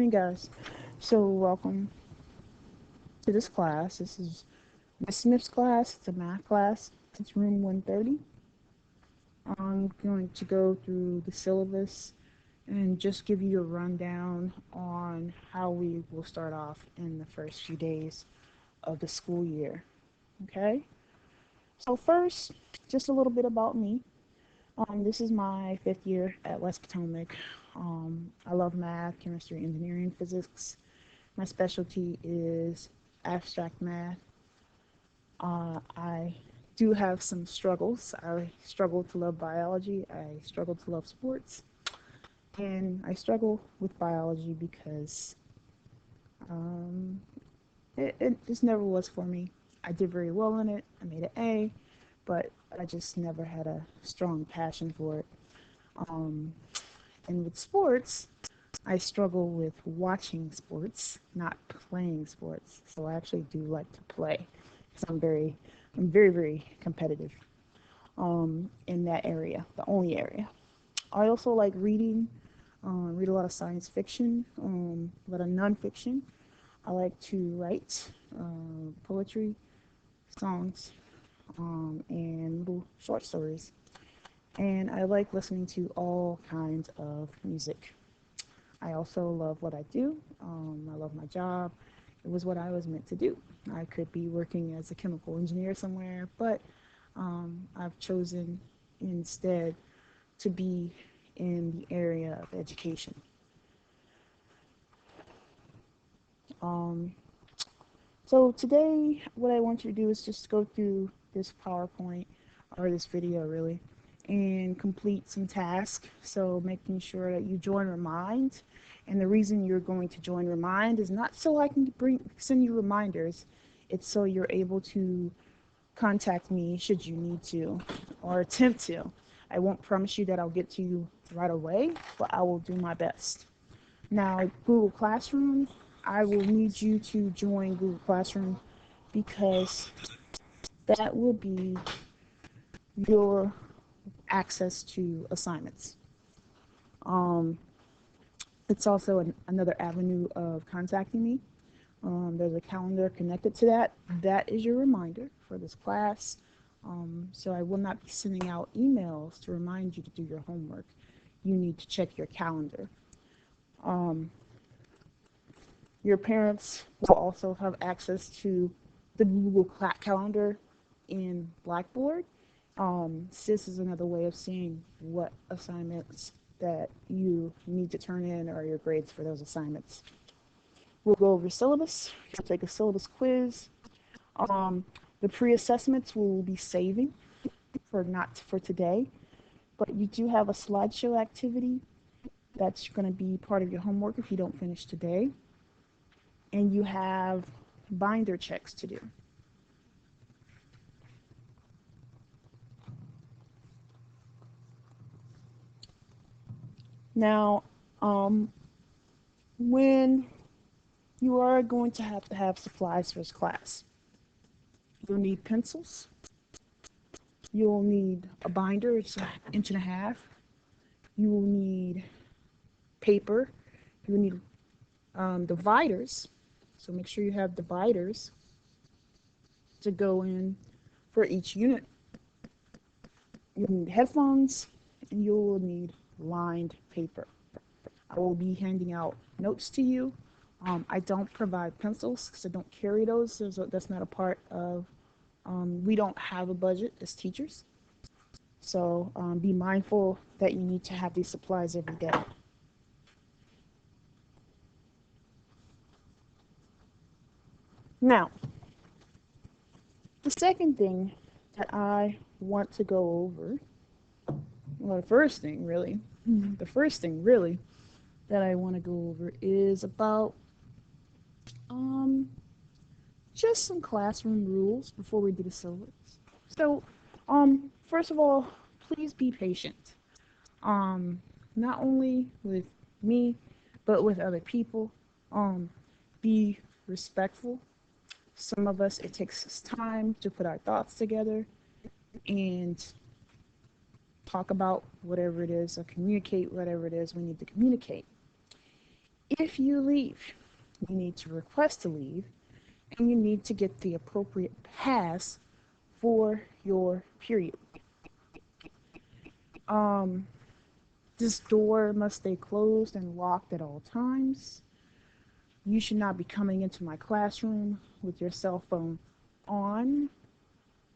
morning, guys. So, welcome to this class. This is Miss Smith's class. It's a math class. It's room 130. I'm going to go through the syllabus and just give you a rundown on how we will start off in the first few days of the school year. Okay? So, first, just a little bit about me. This is my 5th year at West Potomac. I love math, chemistry, engineering, physics. My specialty is abstract math. I do have some struggles. I struggle to love biology. I struggle to love sports. And I struggle with biology because it just never was for me. I did very well in it. I made an A, but I just never had a strong passion for it. And with sports, I struggle with watching sports, not playing sports. So I actually do like to play because I'm very, very competitive in that area, the only area. I also like reading, read a lot of science fiction, a lot of nonfiction. I like to write poetry, songs, and little short stories. And I like listening to all kinds of music. I also love what I do. I love my job. It was what I was meant to do. I could be working as a chemical engineer somewhere, but I've chosen instead to be in the area of education. So today, what I want you to do is just go through this PowerPoint or this video really and complete some tasks. So making sure that you join Remind. And the reason you're going to join Remind is not so I can send you reminders. It's so you're able to contact me should you need to or attempt to. I won't promise you that I'll get to you right away, but I will do my best. Now, Google Classroom, I will need you to join Google Classroom because that will be your access to assignments. It's also another avenue of contacting me. There's a calendar connected to that. That is your reminder for this class. So I will not be sending out emails to remind you to do your homework. You need to check your calendar. Your parents will also have access to the Google Calendar in Blackboard. This is another way of seeing what assignments that you need to turn in or your grades for those assignments. We'll go over syllabus, we'll take a syllabus quiz. The pre-assessments we'll be saving not for today, but you do have a slideshow activity that's going to be part of your homework if you don't finish today. And you have binder checks to do. Now, when you are going to have supplies for this class, you'll need pencils. You'll need a binder, it's an inch and a half. You will need paper. You will need dividers. So make sure you have dividers to go in for each unit. You'll need headphones and you will need lined paper. I will be handing out notes to you. I don't provide pencils because I don't carry those. That's not a part of, we don't have a budget as teachers. So be mindful that you need to have these supplies every day. Now, the second thing that I want to go over, well, the first thing really that I want to go over is about just some classroom rules before we do the syllabus. So, first of all, please be patient. Not only with me, but with other people. Be respectful. Some of us, it takes us time to put our thoughts together and talk about whatever it is or communicate whatever it is we need to communicate. If you leave, you need to request to leave, and you need to get the appropriate pass for your period. Um, this door must stay closed and locked at all times. You should not be coming into my classroom with your cell phone on,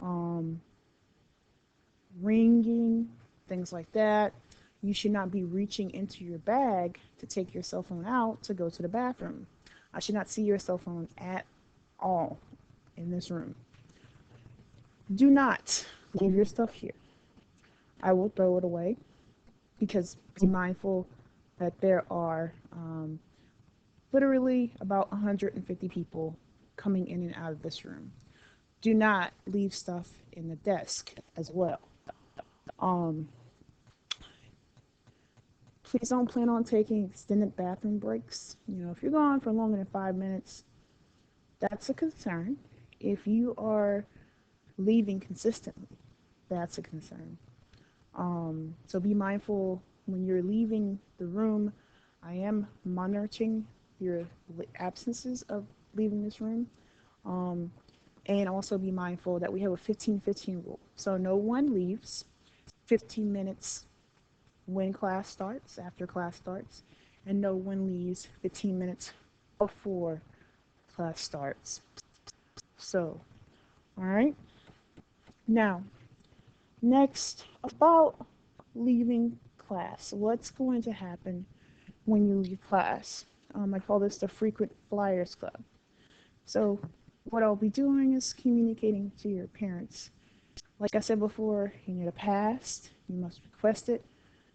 um, ringing, things like that. You should not be reaching into your bag to take your cell phone out to go to the bathroom. I should not see your cell phone at all in this room. Do not leave your stuff here. I will throw it away because be mindful that there are literally about 150 people coming in and out of this room. Do not leave stuff in the desk as well. Um, please don't plan on taking extended bathroom breaks. If you're gone for longer than 5 minutes, that's a concern. If you are leaving consistently, that's a concern. So be mindful when you're leaving the room. I am monitoring your absences of leaving this room. And also be mindful that we have a 15-15 rule. So no one leaves 15 minutes when class starts, after class starts, and no one leaves 15 minutes before class starts. So, all right. Now, next, about leaving class. What's going to happen when you leave class? I call this the frequent flyers club. So what I'll be doing is communicating to your parents. Like I said before, you need a pass. You must request it.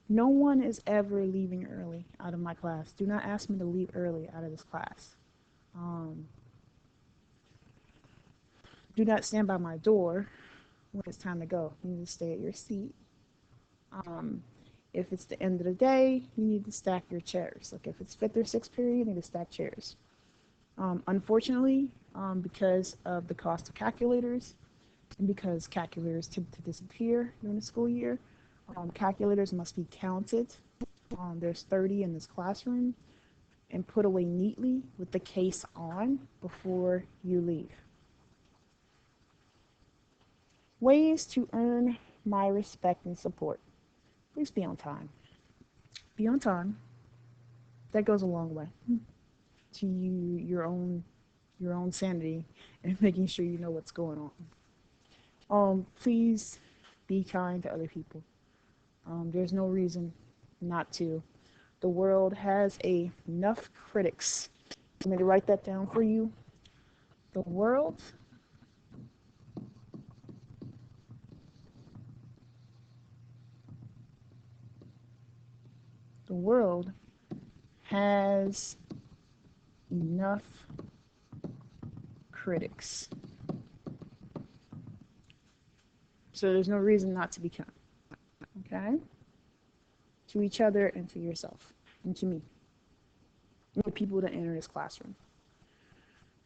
No one is ever leaving early out of my class. Do not ask me to leave early out of this class. Do not stand by my door when it's time to go. You need to stay at your seat. If it's the end of the day, you need to stack your chairs. Like if it's fifth or sixth period, you need to stack chairs. Unfortunately, because of the cost of calculators and because calculators tend to disappear during the school year, calculators must be counted. There's 30 in this classroom and put away neatly with the case on before you leave. Ways to earn my respect and support. Please be on time. Be on time. That goes a long way to your own sanity and making sure you know what's going on. Please be kind to other people. There's no reason not to. The world has enough critics. I'm going to write that down for you. The world has enough critics. So there's no reason not to be kind. Okay? To each other and to yourself and to me and the people that enter this classroom.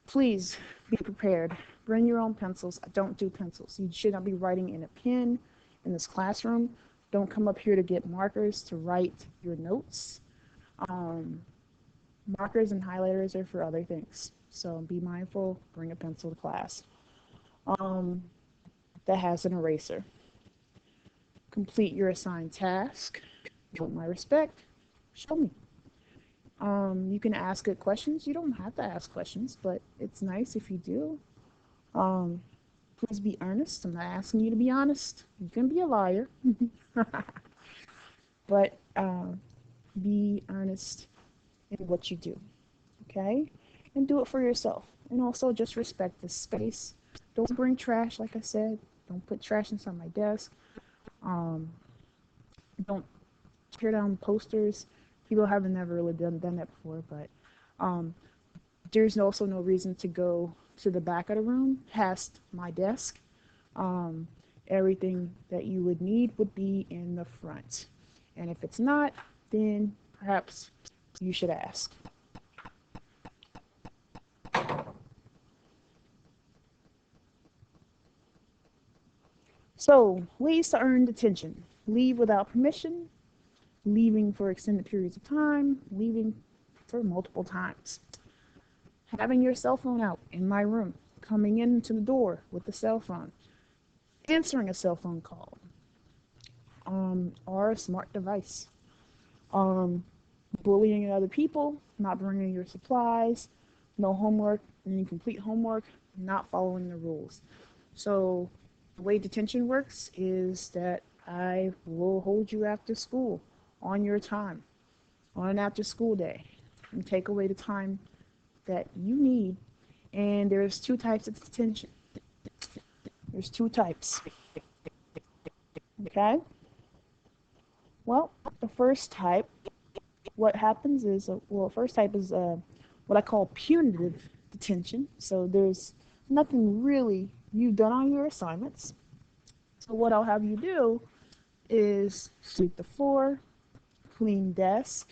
Please be prepared. Bring your own pencils. I don't do pencils. You should not be writing in a pen in this classroom. Don't come up here to get markers to write your notes. Markers and highlighters are for other things. So be mindful. Bring a pencil to class that has an eraser. Complete your assigned task. Want my respect? Show me. You can ask good questions. You don't have to ask questions, but it's nice if you do. Please be earnest. I'm not asking you to be honest. You can be a liar. But be earnest in what you do. Okay? And do it for yourself. And also just respect the space. Don't bring trash, like I said. Don't put trash inside my desk. Don't tear down posters. People haven't never really done that before, but there's also no reason to go to the back of the room past my desk. Everything that you would need would be in the front. And if it's not, then perhaps you should ask. So, ways to earn detention. Leave without permission, leaving for extended periods of time, leaving for multiple times. Having your cell phone out in my room, coming into the door with the cell phone, answering a cell phone call, or a smart device, um, bullying other people, not bringing your supplies, no homework, incomplete homework, not following the rules. So the way detention works is that I will hold you after school on your time, on an after school day, and take away the time that you need. And there's two types of detention. There's two types. Okay? Well, the first type, what happens is, first type is what I call punitive detention. So there's nothing really you've done on your assignments. So what I'll have you do is sweep the floor, clean desk,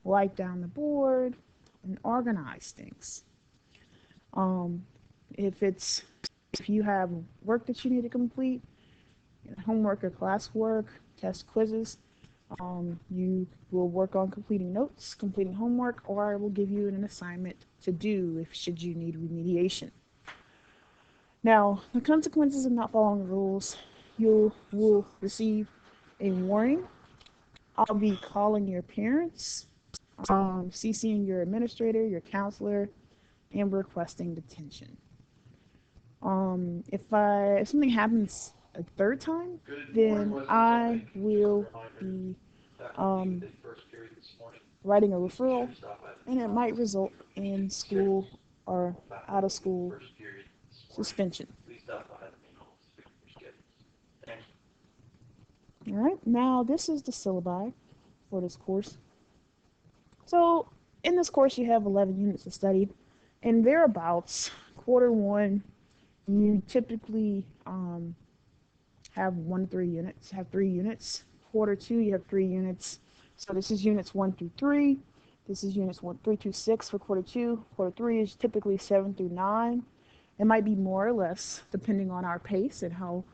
wipe down the board, and organize things. Um, if you have work that you need to complete, homework or classwork, test quizzes, you will work on completing notes, completing homework, or I will give you an assignment to do if should you need remediation. Now, the consequences of not following the rules, you will receive a warning. I'll be calling your parents, CCing your administrator, your counselor, and requesting detention. If something happens a third time, then I will be writing a referral, and it might result in school or out of school suspension. All right, now this is the syllabi for this course. So in this course, you have 11 units to study, and thereabouts, quarter one, you typically have 1 to 3 units, have 3 units. Quarter two, you have 3 units. So this is units 1 through 3. This is units 3 through 6 for quarter two. Quarter three is typically 7 through 9. It might be more or less depending on our pace and how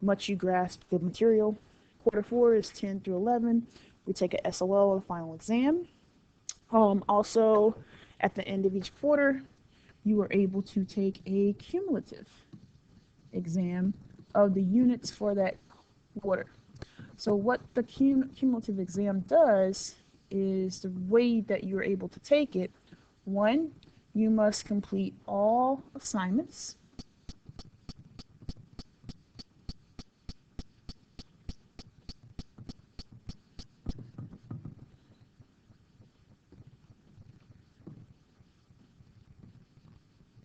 much you grasp the material. Quarter four is 10 through 11. We take a SOL, a final exam. Also, at the end of each quarter, you are able to take a cumulative exam of the units for that quarter. So what the cumulative exam does is the way that you're able to take it. One, you must complete all assignments.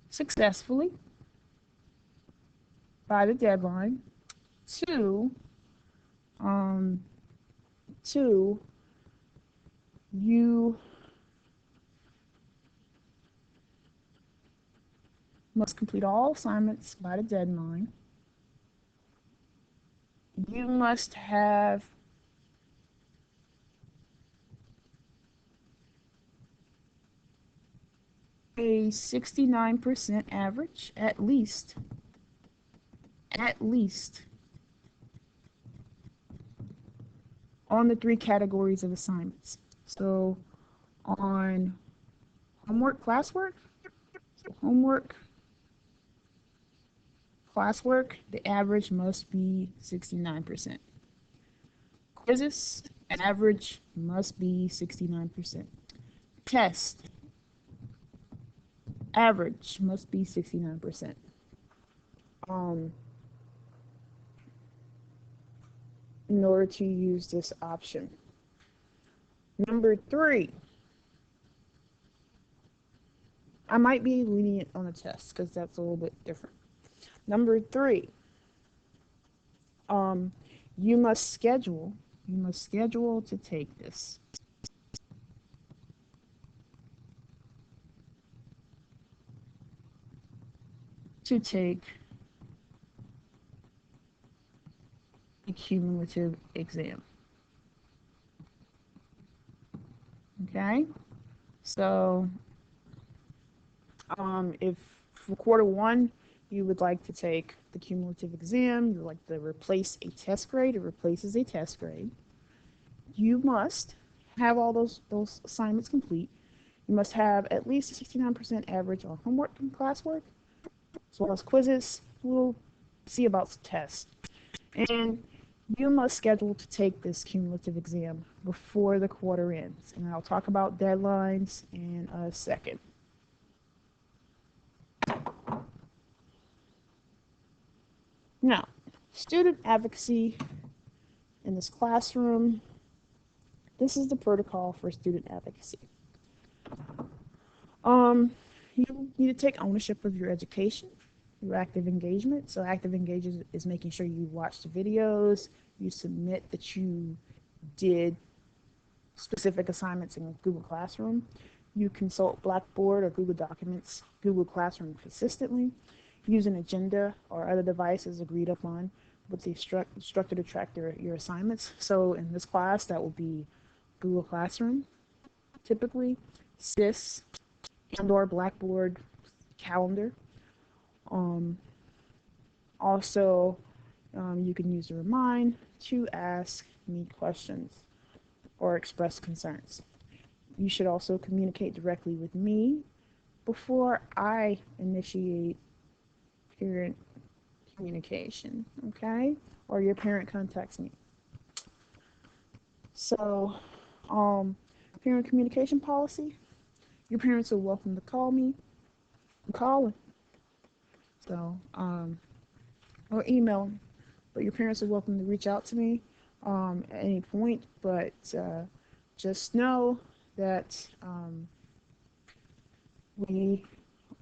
Successfully by the deadline. Two, two, you must complete all assignments by the deadline. You must have a 69% average, at least, on the 3 categories of assignments. So on homework, classwork, the average must be 69%. Quizzes, average must be 69%. Test, average must be 69%. In order to use this option. Number 3, I might be lenient on the test because that's a little bit different. Number 3, you must schedule to take this. To take a cumulative exam. Okay, so if for quarter one you would like to take the cumulative exam, you would like to replace a test grade, it replaces a test grade, you must have all those assignments complete. You must have at least a 69% average on homework and classwork, as well as quizzes. We'll see about tests. And you must schedule to take this cumulative exam before the quarter ends. And I'll talk about deadlines in a second. Now, student advocacy in this classroom. This is the protocol for student advocacy. You need to take ownership of your education, your active engagement. So active engagement is making sure you watch the videos, you submit that you did specific assignments in Google Classroom, you consult Blackboard or Google Documents, Google Classroom consistently, use an agenda or other devices agreed upon with the instructor to track your assignments. So in this class, that will be Google Classroom, typically, SIS, and/or Blackboard calendar. Also, you can use the remind to ask me questions or express concerns. You should also communicate directly with me before I initiate parent communication, okay? Or your parent contacts me. So, parent communication policy. Your parents are welcome to call me. I'm calling. So, or email me. But your parents are welcome to reach out to me at any point. But just know that we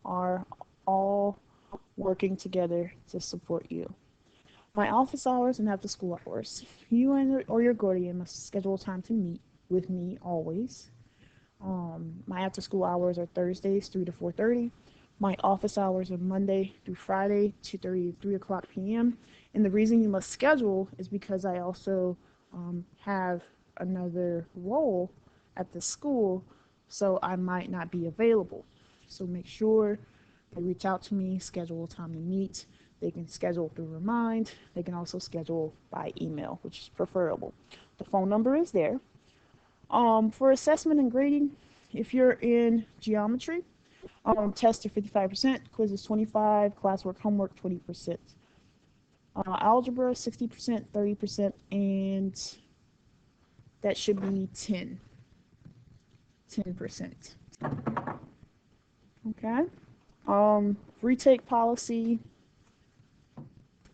are all working together to support you. My office hours and after school hours. You and or your guardian must schedule time to meet with me always. My after school hours are Thursdays 3 to 4:30. My office hours are Monday through Friday 2:30 to 3 o'clock p.m. And the reason you must schedule is because I also have another role at the school, so I might not be available. So make sure they reach out to me, schedule a time to meet. They can schedule through Remind. They can also schedule by email, which is preferable. The phone number is there. For assessment and grading, if you're in geometry, tests are 55%, quizzes 25%, classwork, homework 20%. Algebra 60%, 30%, and that should be 10%. Okay. Retake policy.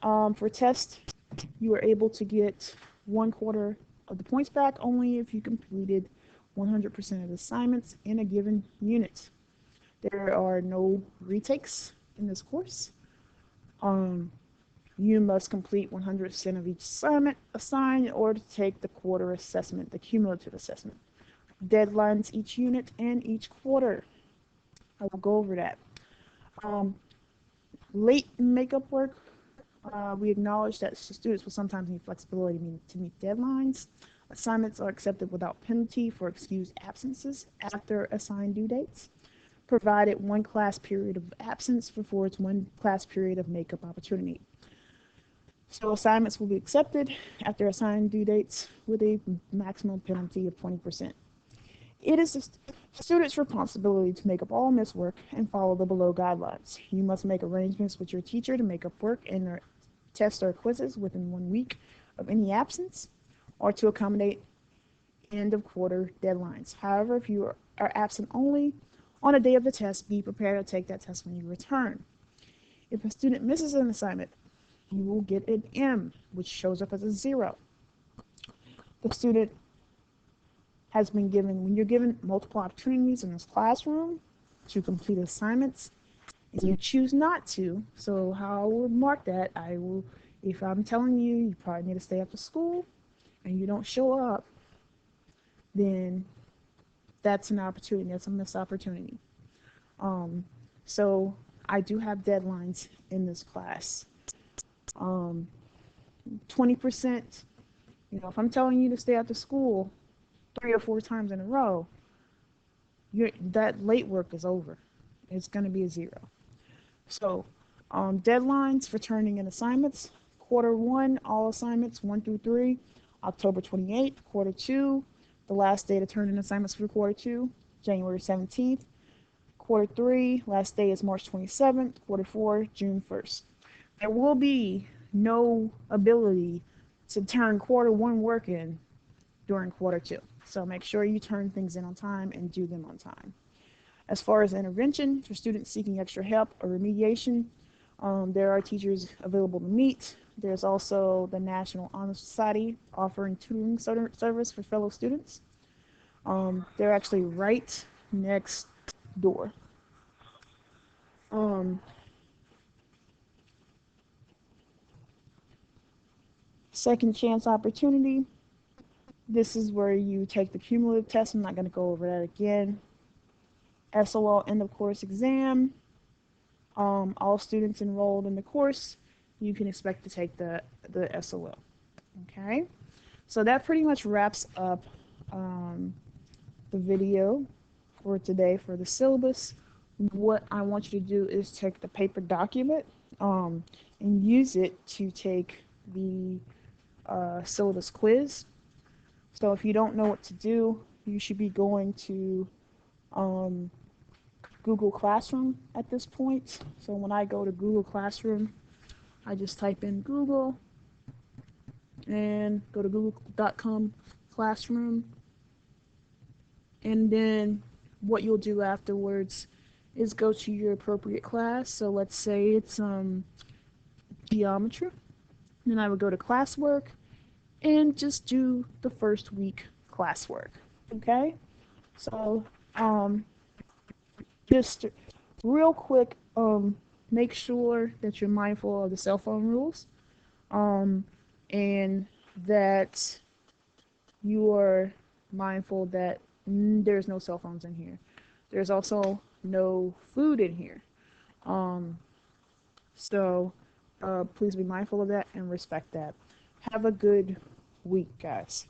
For test, you are able to get 1/4 of the points back only if you completed 100% of the assignments in a given unit. There are no retakes in this course. You must complete 100% of each assignment assigned in order to take the quarter assessment, the cumulative assessment. Deadlines each unit and each quarter. I will go over that. Late makeup work. We acknowledge that students will sometimes need flexibility to meet deadlines. Assignments are accepted without penalty for excused absences after assigned due dates, provided one class period of absence before its one class period of makeup opportunity. So assignments will be accepted after assigned due dates with a maximum penalty of 20%. It is the student's responsibility to make up all missed work and follow the below guidelines. You must make arrangements with your teacher to make up work and their tests or quizzes within 1 week of any absence or to accommodate end of quarter deadlines. However, if you are absent only on the day of the test, be prepared to take that test when you return. If a student misses an assignment, you will get an M, which shows up as a 0. The student has been given, when you're given multiple opportunities in this classroom to complete assignments, and you choose not to, so how I will mark that, if I'm telling you, you probably need to stay after school, and you don't show up, then that's an opportunity, that's a missed opportunity. So I do have deadlines in this class. 20%, if I'm telling you to stay after school 3 or 4 times in a row, that late work is over. It's going to be a 0. So deadlines for turning in assignments. Quarter 1, all assignments 1 through 3, October 28th. Quarter 2, The last day to turn in assignments for quarter 2, January 17th. Quarter 3, last day is March 27th. Quarter 4, June 1st. There will be no ability to turn quarter 1 work in during quarter 2. So make sure you turn things in on time and do them on time. As far as intervention for students seeking extra help or remediation, there are teachers available to meet. There's also the National Honor Society offering tutoring service for fellow students. They're actually right next door. Second chance opportunity. This is where you take the cumulative test. I'm not going to go over that again. SOL end of course exam. All students enrolled in the course, you can expect to take the SOL. Okay, so that pretty much wraps up the video for today for the syllabus. What I want you to do is take the paper document and use it to take the syllabus quiz. So if you don't know what to do, you should be going to Google Classroom at this point. So when I go to Google Classroom, I just type in Google and go to google.com classroom, and then what you'll do afterwards is go to your appropriate class. So let's say it's geometry. Then I would go to classwork and just do the first week classwork. Okay, so just real quick, make sure that you're mindful of the cell phone rules, and that you are mindful that there's no cell phones in here. There's also no food in here. So please be mindful of that and respect that. Have a good week, guys.